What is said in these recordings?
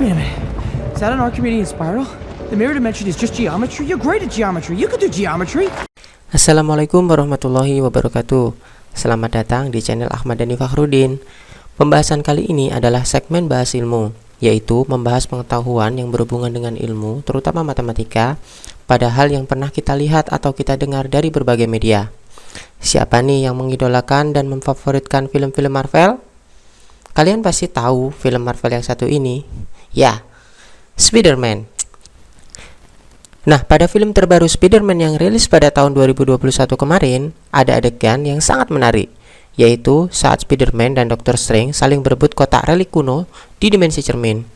Wait a minute. Is that an Archimedean spiral? The mirror dimension is just geometry? You're great at geometry. You can do geometry. Assalamualaikum warahmatullahi wabarakatuh. Selamat datang di channel Ahmad Dhani Fakhrudin. Pembahasan kali ini adalah segmen bahas ilmu, yaitu membahas pengetahuan yang berhubungan dengan ilmu, terutama matematika, pada hal yang pernah kita lihat atau kita dengar dari berbagai media. Siapa nih yang mengidolakan dan memfavoritkan film-film Marvel? Kalian pasti tahu film Marvel yang satu ini. Ya, Spider-Man. Nah, pada film terbaru Spider-Man yang rilis pada tahun 2021 kemarin, ada adegan yang sangat menarik, yaitu saat Spider-Man dan Dr. Strange saling berebut kotak relik kuno di dimensi cermin.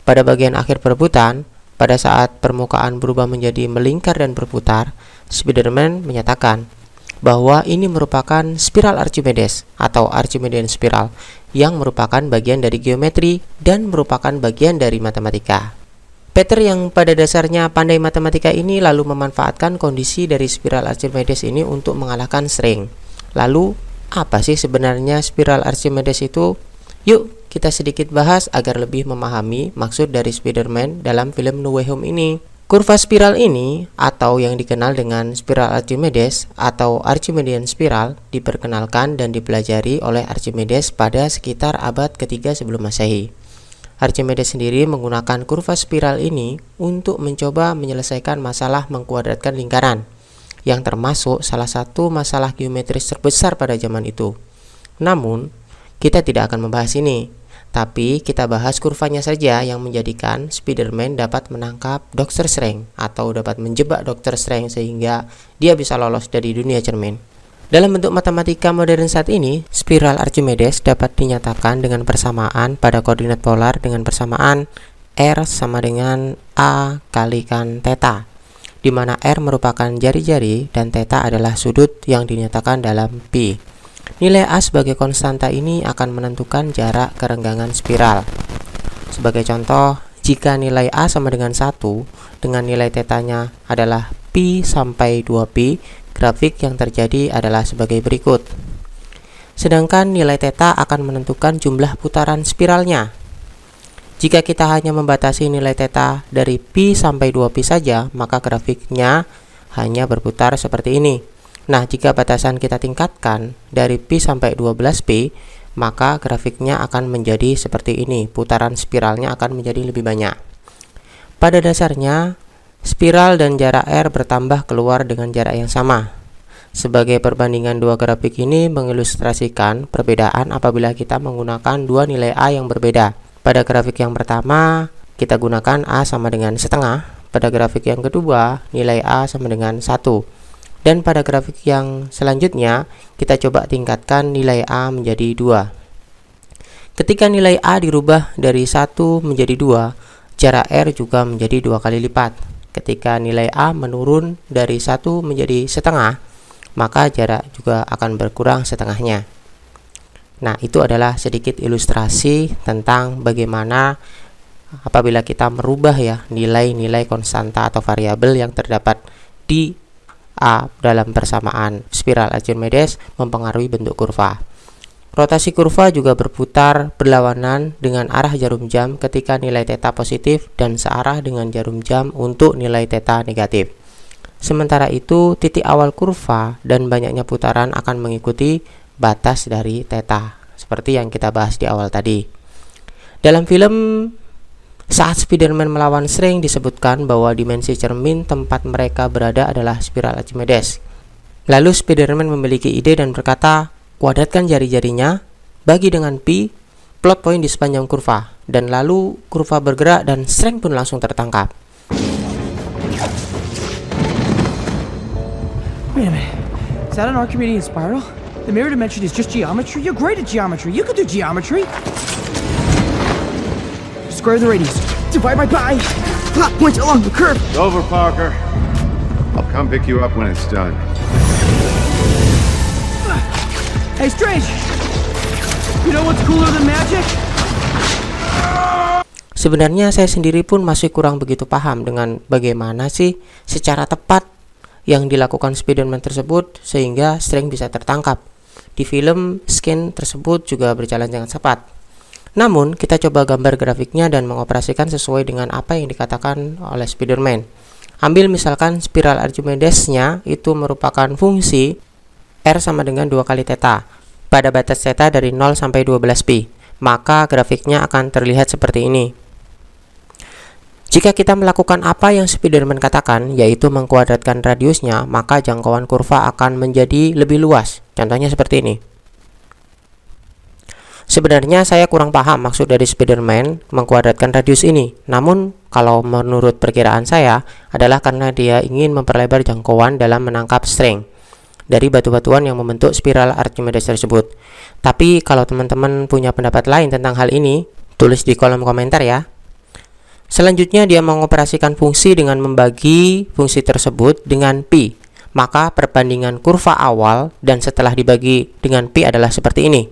Pada bagian akhir perebutan, pada saat permukaan berubah menjadi melingkar dan berputar, Spider-Man menyatakan bahwa ini merupakan spiral Archimedes atau Archimedean spiral yang merupakan bagian dari geometri dan merupakan bagian dari matematika. Peter yang pada dasarnya pandai matematika ini lalu memanfaatkan kondisi dari spiral Archimedes ini untuk mengalahkan Strange. Lalu, apa sih sebenarnya spiral Archimedes itu? Yuk, kita sedikit bahas agar lebih memahami maksud dari Spider-Man dalam film No Way Home ini. Kurva spiral ini, atau yang dikenal dengan spiral Archimedes atau Archimedean spiral, diperkenalkan dan dipelajari oleh Archimedes pada sekitar abad ketiga sebelum Masehi. Archimedes sendiri menggunakan kurva spiral ini untuk mencoba menyelesaikan masalah mengkuadratkan lingkaran, yang termasuk salah satu masalah geometris terbesar pada zaman itu. Namun, kita tidak akan membahas ini, tapi kita bahas kurvanya saja yang menjadikan Spider-Man dapat menangkap Dr. Strange atau dapat menjebak Dr. Strange sehingga dia bisa lolos dari dunia cermin. Dalam bentuk matematika modern saat ini, spiral Archimedes dapat dinyatakan dengan persamaan pada koordinat polar dengan persamaan R sama dengan A kalikan theta, di mana R merupakan jari-jari dan theta adalah sudut yang dinyatakan dalam pi. Nilai A sebagai konstanta ini akan menentukan jarak kerenggangan spiral. Sebagai contoh, jika nilai A sama dengan 1 dengan nilai tetanya adalah pi sampai 2pi, grafik yang terjadi adalah sebagai berikut. Sedangkan nilai theta akan menentukan jumlah putaran spiralnya. Jika kita hanya membatasi nilai theta dari pi sampai 2pi saja, maka grafiknya hanya berputar seperti ini. Nah, jika batasan kita tingkatkan dari pi sampai 12pi, maka grafiknya akan menjadi seperti ini. Putaran spiralnya akan menjadi lebih banyak. Pada dasarnya, spiral dan jarak R bertambah keluar dengan jarak yang sama. Sebagai perbandingan dua grafik ini mengilustrasikan perbedaan apabila kita menggunakan dua nilai A yang berbeda. Pada grafik yang pertama, kita gunakan A sama dengan setengah. Pada grafik yang kedua, nilai A sama dengan 1. Dan pada grafik yang selanjutnya, kita coba tingkatkan nilai A menjadi 2. Ketika nilai A dirubah dari 1 menjadi 2, jarak R juga menjadi 2 kali lipat. Ketika nilai A menurun dari 1 menjadi setengah, maka jarak juga akan berkurang setengahnya. Nah, itu adalah sedikit ilustrasi tentang bagaimana apabila kita merubah ya nilai-nilai konstanta atau variabel yang terdapat di A dalam persamaan spiral Archimedes mempengaruhi bentuk kurva. Rotasi kurva juga berputar berlawanan dengan arah jarum jam ketika nilai theta positif dan searah dengan jarum jam untuk nilai theta negatif. Sementara itu, titik awal kurva dan banyaknya putaran akan mengikuti batas dari theta, seperti yang kita bahas di awal tadi. Dalam film saat Spider-Man melawan Strange disebutkan bahwa dimensi cermin tempat mereka berada adalah spiral Archimedes. Lalu Spider-Man memiliki ide dan berkata, kuadratkan jari-jarinya, bagi dengan pi, plot point di sepanjang kurva, dan lalu kurva bergerak dan Strange pun langsung tertangkap. Wait a minute. Is that an Archimedean spiral? The mirror dimension is just geometry? You're great at geometry. You can do geometry. Square the radius. Divide by pi. Plot points along the curve. It's over, Parker. I'll come pick you up when it's done. Hey, Strange! You know what's cooler than magic? Sebenarnya saya sendiri pun masih kurang begitu paham dengan bagaimana sih secara tepat yang dilakukan Spider-Man tersebut sehingga Strange bisa tertangkap. Di film, scan tersebut juga berjalan dengan cepat. Namun, kita coba gambar grafiknya dan mengoperasikan sesuai dengan apa yang dikatakan oleh Spider-Man. Ambil misalkan spiral Archimedes-nya itu merupakan fungsi R sama dengan 2 kali theta pada batas theta dari 0 sampai 12pi. Maka grafiknya akan terlihat seperti ini. Jika kita melakukan apa yang Spider-Man katakan, yaitu mengkuadratkan radiusnya, maka jangkauan kurva akan menjadi lebih luas. Contohnya seperti ini. Sebenarnya saya kurang paham maksud dari Spider-Man mengkuadratkan radius ini. Namun, kalau menurut perkiraan saya adalah karena dia ingin memperlebar jangkauan dalam menangkap string dari batu-batuan yang membentuk spiral Archimedes tersebut. Tapi kalau teman-teman punya pendapat lain tentang hal ini, tulis di kolom komentar ya. Selanjutnya dia mengoperasikan fungsi dengan membagi fungsi tersebut dengan pi. Maka perbandingan kurva awal dan setelah dibagi dengan pi adalah seperti ini.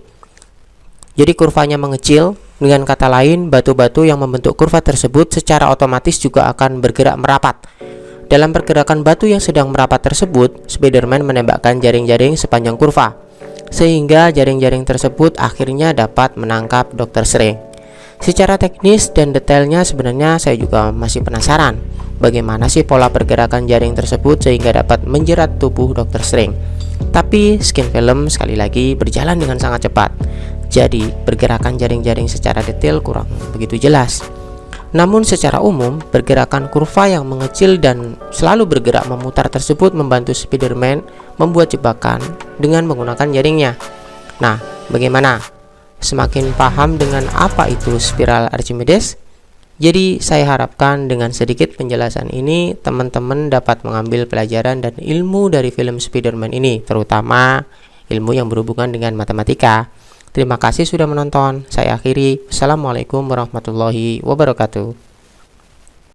Jadi kurvanya mengecil, dengan kata lain batu-batu yang membentuk kurva tersebut secara otomatis juga akan bergerak merapat. Dalam pergerakan batu yang sedang merapat tersebut, Spider-Man menembakkan jaring-jaring sepanjang kurva, sehingga jaring-jaring tersebut akhirnya dapat menangkap Dr. Strange. Secara teknis dan detailnya sebenarnya saya juga masih penasaran bagaimana sih pola pergerakan jaring tersebut sehingga dapat menjerat tubuh Dr. Strange. Tapi skin film sekali lagi berjalan dengan sangat cepat, jadi pergerakan jaring-jaring secara detail kurang begitu jelas. Namun secara umum, pergerakan kurva yang mengecil dan selalu bergerak memutar tersebut membantu Spider-Man membuat jebakan dengan menggunakan jaringnya. Nah, bagaimana? Semakin paham dengan apa itu spiral Archimedes? Jadi saya harapkan dengan sedikit penjelasan ini teman-teman dapat mengambil pelajaran dan ilmu dari film Spider-Man ini, terutama ilmu yang berhubungan dengan matematika. Terima kasih sudah menonton. Saya akhiri. Assalamualaikum warahmatullahi wabarakatuh.